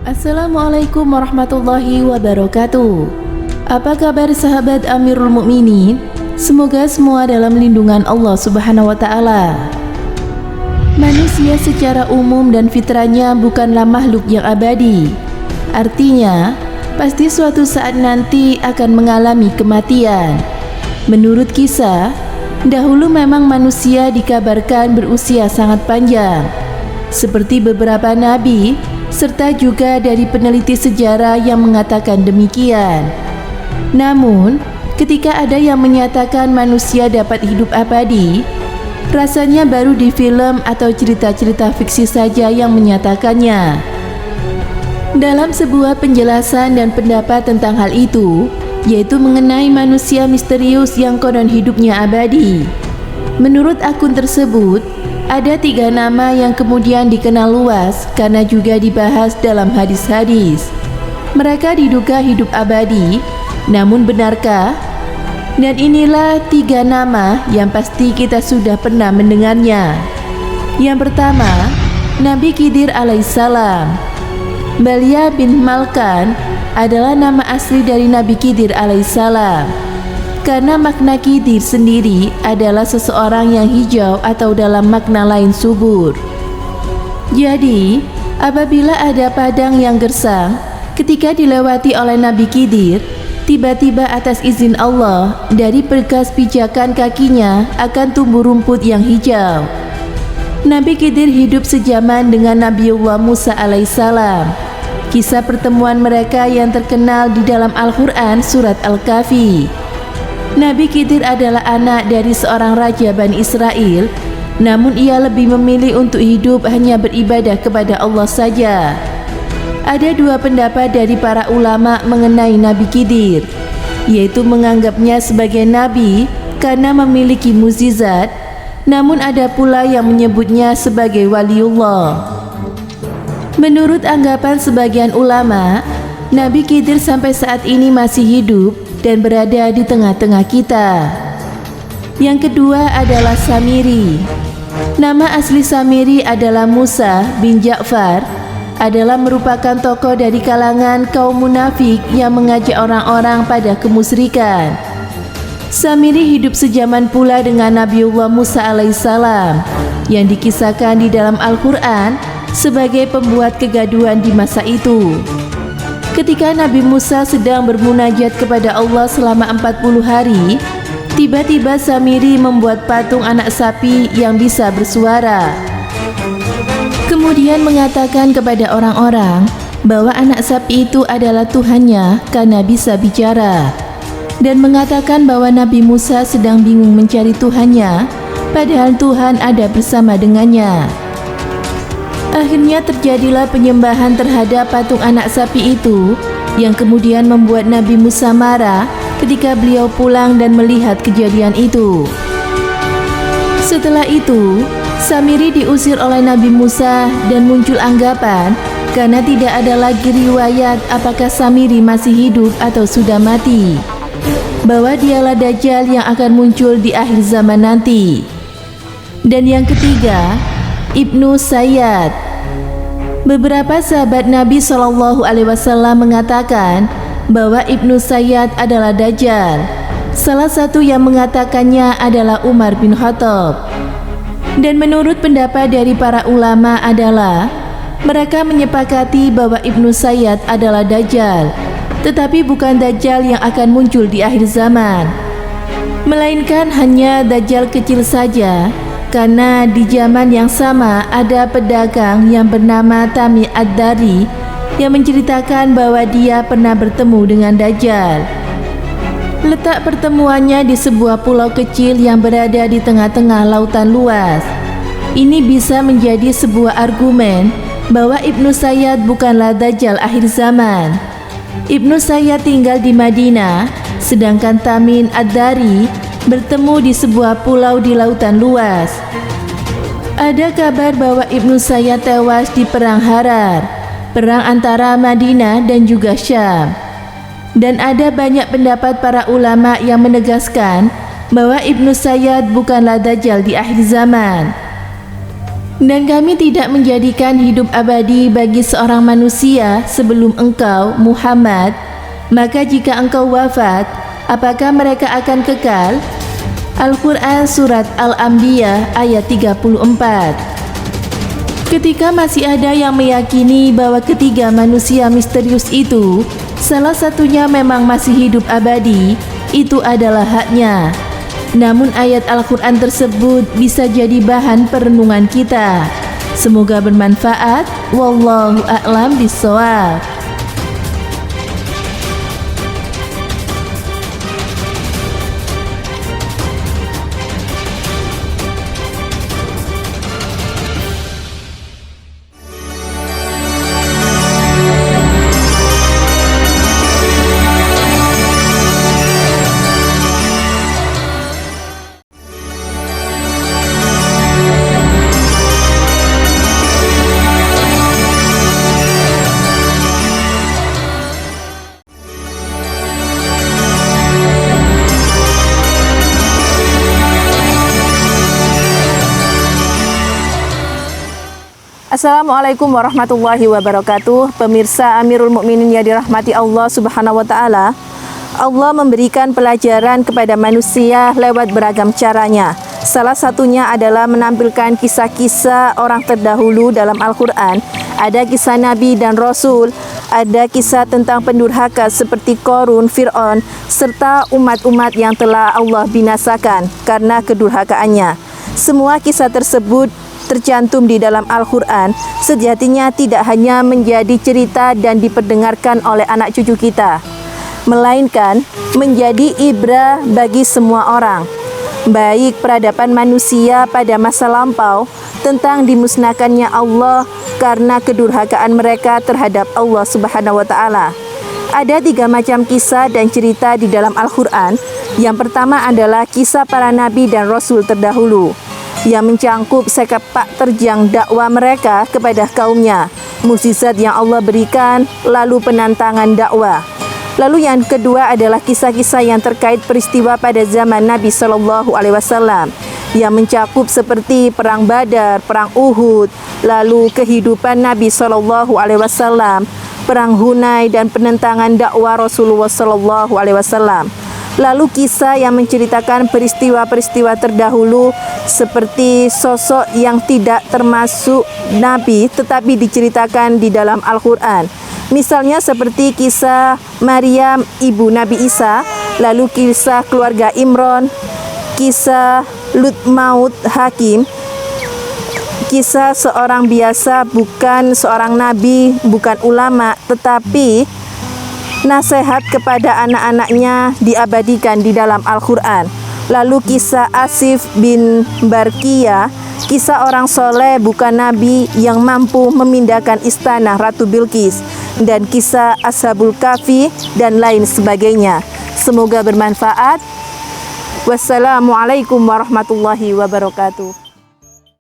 Assalamualaikum warahmatullahi wabarakatuh. Apa kabar sahabat Amirul Mukminin? Semoga semua dalam lindungan Allah Subhanahu wa taala. Manusia secara umum dan fitrahnya bukanlah makhluk yang abadi. Artinya, pasti suatu saat nanti akan mengalami kematian. Menurut kisah, dahulu memang manusia dikabarkan berusia sangat panjang, seperti beberapa nabi serta juga dari peneliti sejarah yang mengatakan demikian. Namun, ketika ada yang menyatakan manusia dapat hidup abadi, rasanya baru di film atau cerita-cerita fiksi saja yang menyatakannya. Dalam sebuah penjelasan dan pendapat tentang hal itu, yaitu mengenai manusia misterius yang konon hidupnya abadi. Menurut akun tersebut, ada 3 nama yang kemudian dikenal luas karena juga dibahas dalam hadis-hadis. Mereka diduga hidup abadi, namun benarkah? Dan inilah 3 nama yang pasti kita sudah pernah mendengarnya. Yang pertama, Nabi Khidir alaihissalam. Balia bin Malkan adalah nama asli dari Nabi Khidir alaihissalam. Karena makna Khidir sendiri adalah seseorang yang hijau atau dalam makna lain subur. Jadi, apabila ada padang yang gersang ketika dilewati oleh Nabi Khidir, tiba-tiba atas izin Allah dari bekas pijakan kakinya akan tumbuh rumput yang hijau. Nabi Khidir hidup sejaman dengan Nabiullah Musa alaihissalam. Kisah pertemuan mereka yang terkenal di dalam Al-Quran surat Al-Kahfi. Nabi Khidir adalah anak dari seorang raja Bani Israel, namun ia lebih memilih untuk hidup hanya beribadah kepada Allah saja. Ada 2 pendapat dari para ulama mengenai Nabi Khidir, yaitu menganggapnya sebagai nabi karena memiliki mukjizat, namun ada pula yang menyebutnya sebagai waliullah. Menurut anggapan sebagian ulama, Nabi Khidir sampai saat ini masih hidup dan berada di tengah-tengah kita. Yang kedua adalah Samiri. Nama asli Samiri adalah Musa bin Ja'far, adalah merupakan tokoh dari kalangan kaum munafik yang mengajak orang-orang pada kemusyrikan. Samiri hidup sejaman pula dengan Nabiullah Musa alaihissalam, yang dikisahkan di dalam Al-Quran sebagai pembuat kegaduhan di masa itu. Ketika Nabi Musa sedang bermunajat kepada Allah selama 40 hari, tiba-tiba Samiri membuat patung anak sapi yang bisa bersuara. Kemudian mengatakan kepada orang-orang bahwa anak sapi itu adalah Tuhannya karena bisa bicara, dan mengatakan bahwa Nabi Musa sedang bingung mencari Tuhannya, padahal Tuhan ada bersama dengannya. Akhirnya terjadilah penyembahan terhadap patung anak sapi itu, yang kemudian membuat Nabi Musa marah ketika beliau pulang dan melihat kejadian itu. Setelah itu, Samiri diusir oleh Nabi Musa dan muncul anggapan karena tidak ada lagi riwayat apakah Samiri masih hidup atau sudah mati, bahwa dialah Dajjal yang akan muncul di akhir zaman nanti. Dan yang ketiga, Ibnu Sayyad. Beberapa sahabat Nabi SAW mengatakan bahwa Ibnu Sayyad adalah Dajjal. Salah satu yang mengatakannya adalah Umar bin Khattab. Dan menurut pendapat dari para ulama adalah mereka menyepakati bahwa Ibnu Sayyad adalah Dajjal, tetapi bukan Dajjal yang akan muncul di akhir zaman, melainkan hanya Dajjal kecil saja. Karena di zaman yang sama ada pedagang yang bernama Tamim Ad-Dari yang menceritakan bahwa dia pernah bertemu dengan Dajjal. Letak pertemuannya di sebuah pulau kecil yang berada di tengah-tengah lautan luas. Ini bisa menjadi sebuah argumen bahwa Ibnu Sayyad bukanlah Dajjal akhir zaman. Ibnu Sayyad tinggal di Madinah, sedangkan Tamim Ad-Dari bertemu di sebuah pulau di lautan luas. Ada kabar bahwa Ibnu Sayyad tewas di Perang Harar, perang antara Madinah dan juga Syam. Dan ada banyak pendapat para ulama yang menegaskan bahwa Ibnu Sayyad bukanlah Dajjal di akhir zaman. Dan kami tidak menjadikan hidup abadi bagi seorang manusia sebelum engkau, Muhammad. Maka jika engkau wafat, apakah mereka akan kekal? Al-Quran Surat Al-Anbiya ayat 34. Ketika masih ada yang meyakini bahwa ketiga manusia misterius itu, salah satunya memang masih hidup abadi, itu adalah haknya. Namun ayat Al-Quran tersebut bisa jadi bahan perenungan kita. Semoga bermanfaat. Wallahu a'lam bishawab. Assalamualaikum warahmatullahi wabarakatuh. Pemirsa Amirul Mukminin yang dirahmati Allah Subhanahu wa taala. Allah memberikan pelajaran kepada manusia lewat beragam caranya. Salah satunya adalah menampilkan kisah-kisah orang terdahulu dalam Al-Quran. Ada kisah Nabi dan Rasul, ada kisah tentang pendurhaka seperti Qarun, Fir'aun, serta umat-umat yang telah Allah binasakan karena kedurhakaannya. Semua kisah tersebut tercantum di dalam Al-Quran sejatinya tidak hanya menjadi cerita dan diperdengarkan oleh anak cucu kita, melainkan menjadi ibrah bagi semua orang, baik peradaban manusia pada masa lampau tentang dimusnahkannya Allah karena kedurhakaan mereka terhadap Allah Subhanahu wa taala. Ada 3 macam kisah dan cerita di dalam Al-Quran. Yang pertama adalah kisah para nabi dan rasul terdahulu, yang mencangkup sepak terjang dakwah mereka kepada kaumnya, mukjizat yang Allah berikan, lalu penantangan dakwah. Lalu yang kedua adalah kisah-kisah yang terkait peristiwa pada zaman Nabi SAW, yang mencakup seperti perang Badar, perang Uhud, lalu kehidupan Nabi SAW, perang Hunain dan penentangan dakwah Rasulullah SAW. Lalu kisah yang menceritakan peristiwa-peristiwa terdahulu seperti sosok yang tidak termasuk Nabi tetapi diceritakan di dalam Al-Quran. Misalnya seperti kisah Maryam ibu Nabi Isa, lalu kisah keluarga Imran, kisah Lut maut Hakim, kisah seorang biasa bukan seorang nabi, bukan ulama, tetapi nasihat kepada anak-anaknya diabadikan di dalam Al-Quran. Lalu kisah Asif bin Barkiyah, kisah orang soleh bukan nabi yang mampu memindahkan istana Ratu Bilqis, dan kisah Ashabul Kahfi dan lain sebagainya. Semoga bermanfaat. Wassalamualaikum warahmatullahi wabarakatuh.